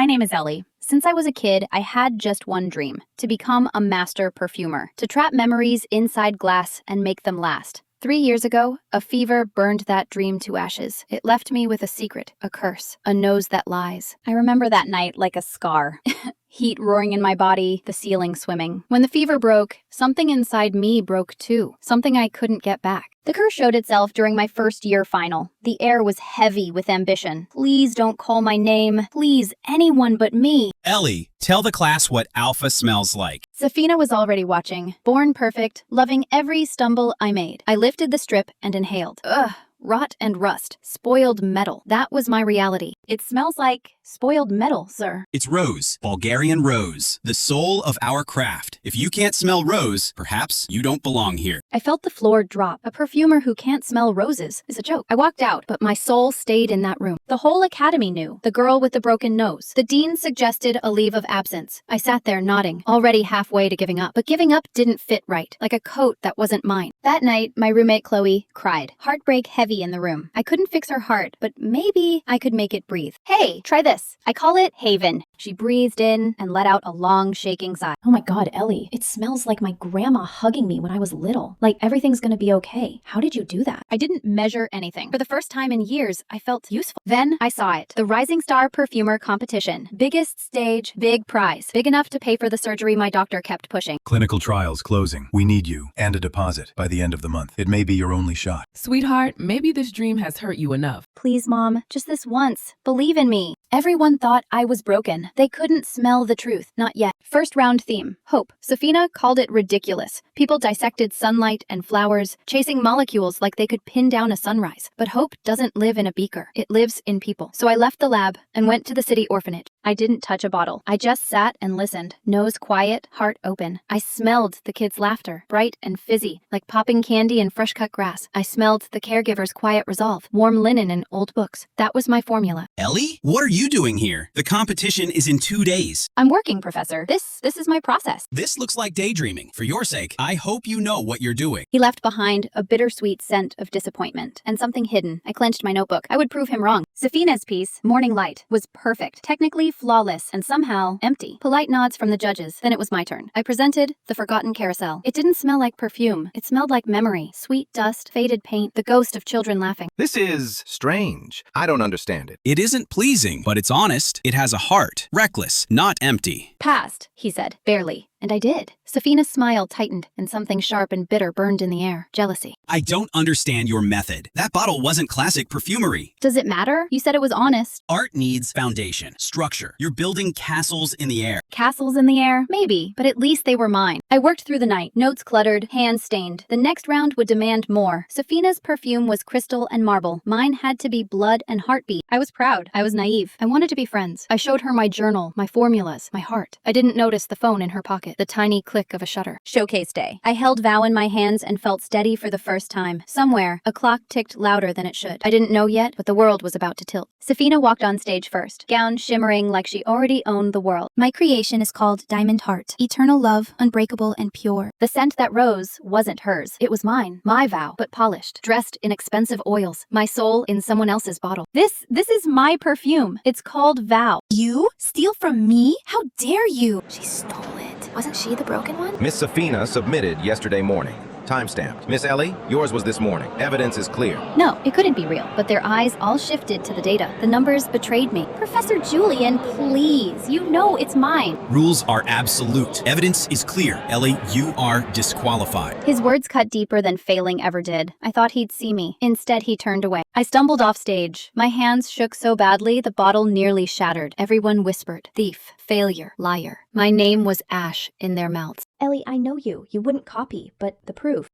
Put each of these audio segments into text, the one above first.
My name is Ellie. Since I was a kid, I had just one dream: to become a master perfumer, to trap memories inside glass and make them last. 3 years ago, a fever burned that dream to ashes. It left me with a secret, a curse, a nose that lies. I remember that night like a scar. Heat roaring in my body, the ceiling swimming. When the fever broke, something inside me broke too, something I couldn't get back. The curse showed itself during my first year final. The air was heavy with ambition. Please don't call my name. Please, anyone but me. Ellie, tell the class what alpha smells like. Safina was already watching, born perfect, loving every stumble I made. I lifted the strip and inhaled. Ugh. Rot and rust. Spoiled metal. That was my reality. It smells like spoiled metal, sir. It's rose, Bulgarian rose, the soul of our craft. If you can't smell rose, perhaps you don't belong here. I felt the floor drop. A perfumer who can't smell roses is a joke. I walked out, but my soul stayed in that room. The whole academy knew. The girl with the broken nose. The dean suggested a leave of absence. I sat there nodding, already halfway to giving up. But giving up didn't fit right, like a coat that wasn't mine. That night, my roommate Chloe cried. Heartbreak heavy in the room. I couldn't fix her heart, but maybe I could make it breathe. Hey, try this. I call it Haven. She breathed in and let out a long, shaking sigh. Oh my God, Ellie, it smells like my grandma hugging me when I was little. Like everything's gonna be okay. How did you do that? I didn't measure anything. For the first time in years, I felt useful. Then I saw it. The Rising Star Perfumer Competition. Biggest stage, big prize. Big enough to pay for the surgery my doctor kept pushing. Clinical trials closing. We need you and a deposit by the end of the month. It may be your only shot. Sweetheart, maybe this dream has hurt you enough. Please, Mom, just this once. Believe in me. Everyone thought I was broken. They couldn't smell the truth. Not yet. First round theme. Hope. Safina called it ridiculous. People dissected sunlight and flowers, chasing molecules like they could pin down a sunrise. But hope doesn't live in a beaker. It lives in people. So I left the lab and went to the city orphanage. I didn't touch a bottle. I just sat and listened. Nose quiet, heart open. I smelled the kids' laughter, bright and fizzy, like popping candy and fresh cut grass. I smelled the caregivers' quiet resolve, warm linen and old books. That was my formula. Ellie, what are you doing here? The competition is in 2 days. I'm working, Professor. This is my process. This looks like daydreaming. For your sake, I hope you know what you're doing. He left behind a bittersweet scent of disappointment and something hidden. I clenched my notebook. I would prove him wrong. Safina's piece, Morning Light, was perfect, technically flawless, and somehow empty. Polite nods from the judges. Then it was my turn. I presented the Forgotten Carousel. It didn't smell like perfume. It smelled like memory. Sweet dust, faded paint, the ghost of children laughing. This is strange. I don't understand it. It isn't pleasing, but it's honest. It has a heart. Reckless, not empty. Passed, he said, barely. And I did. Safina's smile tightened, and something sharp and bitter burned in the air. Jealousy. I don't understand your method. That bottle wasn't classic perfumery. Does it matter? You said it was honest. Art needs foundation, structure. You're building castles in the air. Castles in the air? Maybe, but at least they were mine. I worked through the night, notes cluttered, hands stained. The next round would demand more. Safina's perfume was crystal and marble. Mine had to be blood and heartbeat. I was proud. I was naive. I wanted to be friends. I showed her my journal, my formulas, my heart. I didn't notice the phone in her pocket, the tiny click of a shutter. Showcase day. I held Vow in my hands and felt steady for the first time. Somewhere, a clock ticked louder than it should. I didn't know yet, but the world was about to tilt. Safina walked on stage first, gown shimmering like she already owned the world. My creation is called Diamond Heart. Eternal love, unbreakable and pure. The scent that rose wasn't hers. It was mine. My vow, but polished. Dressed in expensive oils. My soul in someone else's bottle. This is my perfume. It's called Vow. You? Steal from me? How dare you? She stole it. Wasn't she the broken one? Miss Safina submitted yesterday morning. Timestamped. Miss Ellie, yours was this morning. Evidence is clear. No, it couldn't be real, but their eyes all shifted to the data. The numbers betrayed me. Professor Julian, please. You know it's mine. Rules are absolute. Evidence is clear. Ellie, you are disqualified. His words cut deeper than failing ever did. I thought he'd see me. Instead, he turned away. I stumbled off stage. My hands shook so badly, the bottle nearly shattered. Everyone whispered, thief, failure, liar. My name was ash in their mouths. Ellie, I know you. You wouldn't copy, but the proof.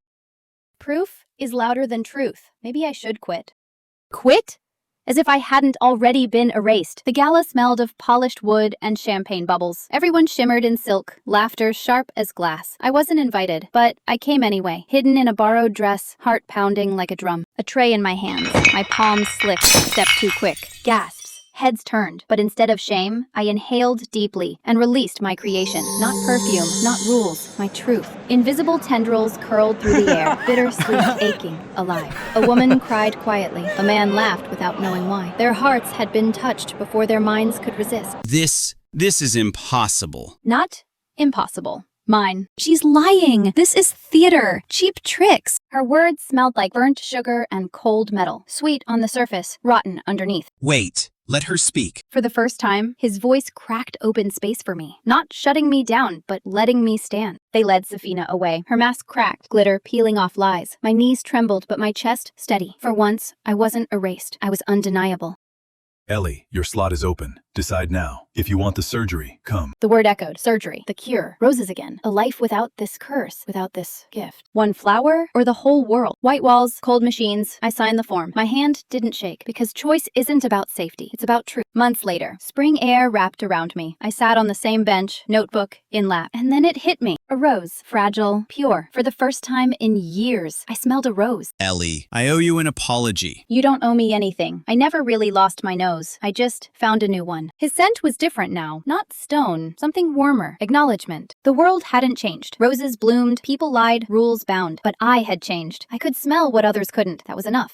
Proof is louder than truth. Maybe I should quit. Quit? As if I hadn't already been erased. The gala smelled of polished wood and champagne bubbles. Everyone shimmered in silk, laughter sharp as glass. I wasn't invited, but I came anyway, hidden in a borrowed dress, heart pounding like a drum. A tray in my hands, my palms slipped a step too quick. Gasps. Heads turned, but instead of shame, I inhaled deeply and released my creation. Not perfume, not rules, my truth. Invisible tendrils curled through the air, bittersweet, aching, alive. A woman cried quietly. A man laughed without knowing why. Their hearts had been touched before their minds could resist. This is impossible. Not impossible. Mine. She's lying. This is theater. Cheap tricks. Her words smelled like burnt sugar and cold metal. Sweet on the surface, rotten underneath. Wait, let her speak. For the first time, his voice cracked open space for me. Not shutting me down, but letting me stand. They led Safina away. Her mask cracked, glitter peeling off lies. My knees trembled, but my chest steady. For once, I wasn't erased. I was undeniable. Ellie, your slot is open. Decide now. If you want the surgery, come. The word echoed. Surgery. The cure. Roses again. A life without this curse. Without this gift. One flower or the whole world? White walls, cold machines. I signed the form. My hand didn't shake because choice isn't about safety. It's about truth. Months later, spring air wrapped around me. I sat on the same bench, notebook in lap. And then it hit me. A rose. Fragile. Pure. For the first time in years, I smelled a rose. Ellie, I owe you an apology. You don't owe me anything. I never really lost my nose. I just found a new one. His scent was different now. Not stone. Something warmer. Acknowledgement. The world hadn't changed. Roses bloomed. People lied. Rules bound. But I had changed. I could smell what others couldn't. That was enough.